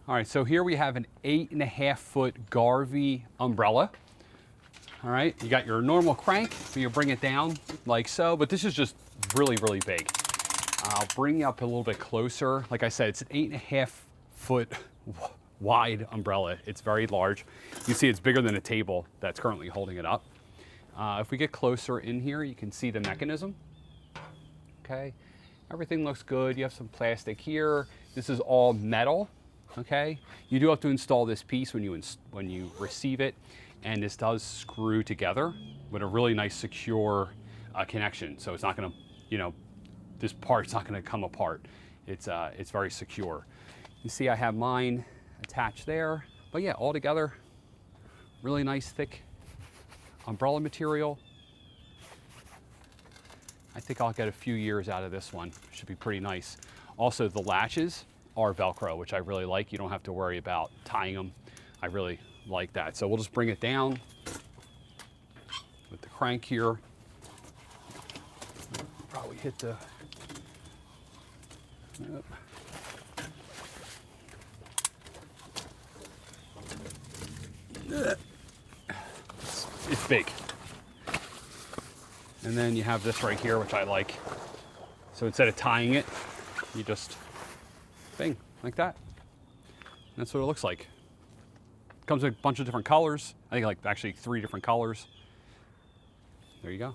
All right, so here we have an 8.5 foot Garvee umbrella. All right, you got your normal crank, so you bring it down like so, but this is just really, really big. I'll bring you up a little bit closer. Like I said, it's an 8.5 foot wide umbrella. It's very large. You see it's bigger than a table that's currently holding it up. If we get closer in here, you can see the mechanism. Okay, everything looks good. You have some plastic here. This is all metal. Okay, you do have to install this piece when you receive it, and this does screw together with a really nice secure connection. So it's not going to, you know, this part's not going to come apart. It's very secure. You see, I have mine attached there, but yeah, all together, really nice thick umbrella material. I think I'll get a few years out of this one. Should be pretty nice. Also, the latches are Velcro, which I really like. You don't have to worry about tying them. I really like that. So we'll just bring it down with the crank here. Probably hit the, it's big. And then you have this right here, which I like. So instead of tying it, you just bing, like that. And that's what it looks like. Comes in a bunch of different colors. I think like actually 3 different colors. There you go.